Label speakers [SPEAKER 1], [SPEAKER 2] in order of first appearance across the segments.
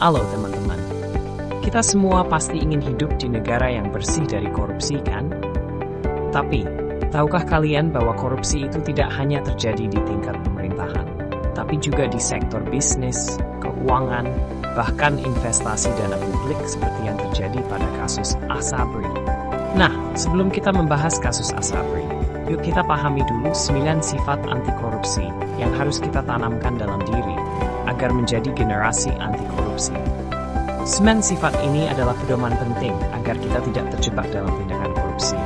[SPEAKER 1] Halo teman-teman, kita semua pasti ingin hidup di negara yang bersih dari korupsi kan? Tapi, tahukah kalian bahwa korupsi itu tidak hanya terjadi di tingkat pemerintahan, tapi juga di sektor bisnis, keuangan, bahkan investasi dana publik seperti yang terjadi pada kasus Asabri. Nah, sebelum kita membahas kasus Asabri, yuk kita pahami dulu 9 sifat anti korupsi yang harus kita tanamkan dalam diri agar menjadi generasi anti korupsi. 9 sifat ini adalah pedoman penting agar kita tidak terjebak dalam tindakan korupsi.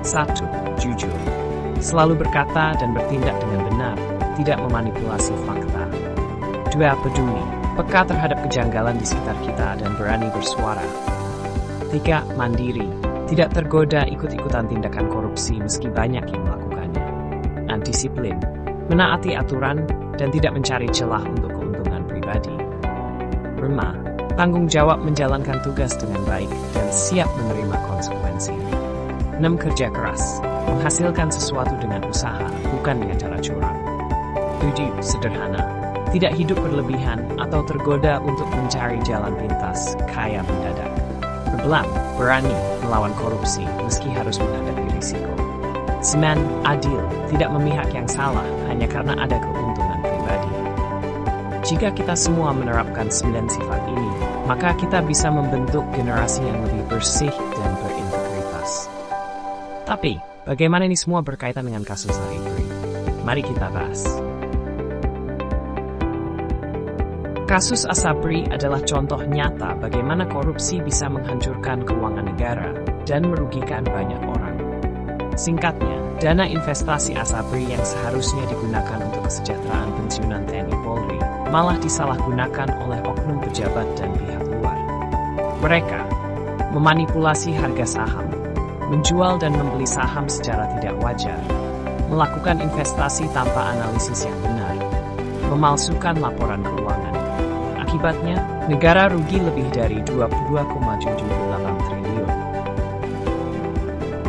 [SPEAKER 1] 1. Jujur. Selalu berkata dan bertindak dengan benar, tidak memanipulasi fakta. 2. Peduli. Peka terhadap kejanggalan di sekitar kita dan berani bersuara. 3. Mandiri. Tidak tergoda ikut-ikutan tindakan korupsi meski banyak yang melakukannya. 4. Disiplin. Menaati aturan dan tidak mencari celah untuk keuntungan pribadi. 5. Tanggung jawab menjalankan tugas dengan baik dan siap menerima konsekuensi. 6. Kerja keras. Menghasilkan sesuatu dengan usaha, bukan dengan cara curang. 7. Sederhana. Tidak hidup berlebihan atau tergoda untuk mencari jalan pintas, kaya mendadak. 8. Berani melawan korupsi meski harus menghadapi risiko. 9. Adil. Tidak memihak yang salah hanya karena ada keuntungan pribadi. Jika kita semua menerapkan 9 sifat ini, maka kita bisa membentuk generasi yang lebih bersih dan berintegritas. Tapi, bagaimana ini semua berkaitan dengan kasus Asabri? Mari kita bahas. Kasus Asabri adalah contoh nyata bagaimana korupsi bisa menghancurkan keuangan negara dan merugikan banyak orang. Singkatnya, dana investasi Asabri yang seharusnya digunakan untuk kesejahteraan pensiunan TNI Polri malah disalahgunakan oleh oknum pejabat dan pihak luar. Mereka memanipulasi harga saham, menjual dan membeli saham secara tidak wajar, melakukan investasi tanpa analisis yang benar, memalsukan laporan keuangan. Akibatnya, negara rugi lebih dari 22,78 triliun.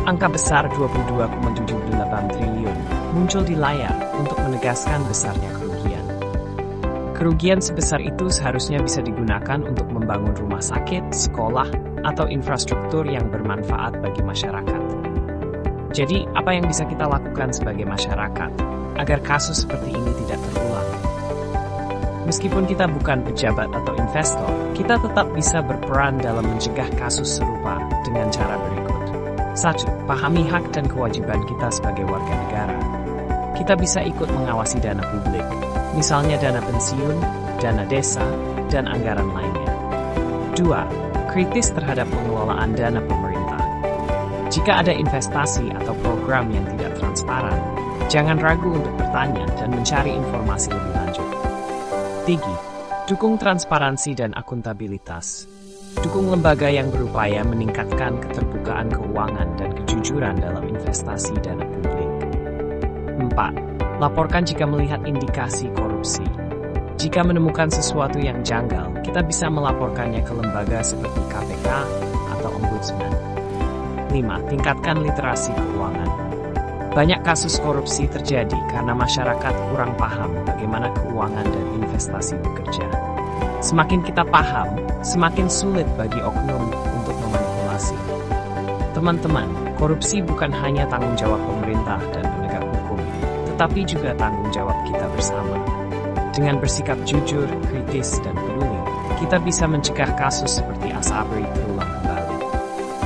[SPEAKER 1] Angka besar 22,78 triliun muncul di layar untuk menegaskan besarnya kerugian. Kerugian sebesar itu seharusnya bisa digunakan untuk membangun rumah sakit, sekolah, atau infrastruktur yang bermanfaat bagi masyarakat. Jadi, apa yang bisa kita lakukan sebagai masyarakat agar kasus seperti ini tidak terulang? Meskipun kita bukan pejabat atau investor, kita tetap bisa berperan dalam mencegah kasus serupa dengan cara berikut. 1. Pahami hak dan kewajiban kita sebagai warga negara. Kita bisa ikut mengawasi dana publik, misalnya dana pensiun, dana desa, dan anggaran lainnya. 2. Kritis terhadap pengelolaan dana pemerintah. Jika ada investasi atau program yang tidak transparan, jangan ragu untuk bertanya dan mencari informasi lebih lanjut. 3. Dukung transparansi dan akuntabilitas. Dukung lembaga yang berupaya meningkatkan keterbukaan keuangan dan kejujuran dalam investasi dana publik. 4. Laporkan jika melihat indikasi korupsi. Jika menemukan sesuatu yang janggal, kita bisa melaporkannya ke lembaga seperti KPK atau Ombudsman. 5. Tingkatkan literasi keuangan. Banyak kasus korupsi terjadi karena masyarakat kurang paham bagaimana keuangan dan investasi bekerja. Semakin kita paham, semakin sulit bagi oknum untuk memanipulasi. Teman-teman, korupsi bukan hanya tanggung jawab pemerintah dan penegak hukum, tetapi juga tanggung jawab kita bersama. Dengan bersikap jujur, kritis, dan peduli, kita bisa mencegah kasus seperti Asabri terulang kembali.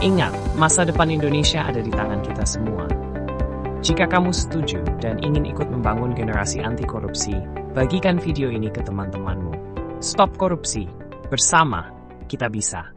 [SPEAKER 1] Ingat, masa depan Indonesia ada di tangan kita semua. Jika kamu setuju dan ingin ikut membangun generasi anti korupsi, bagikan video ini ke teman-temanmu. Stop korupsi. Bersama, kita bisa.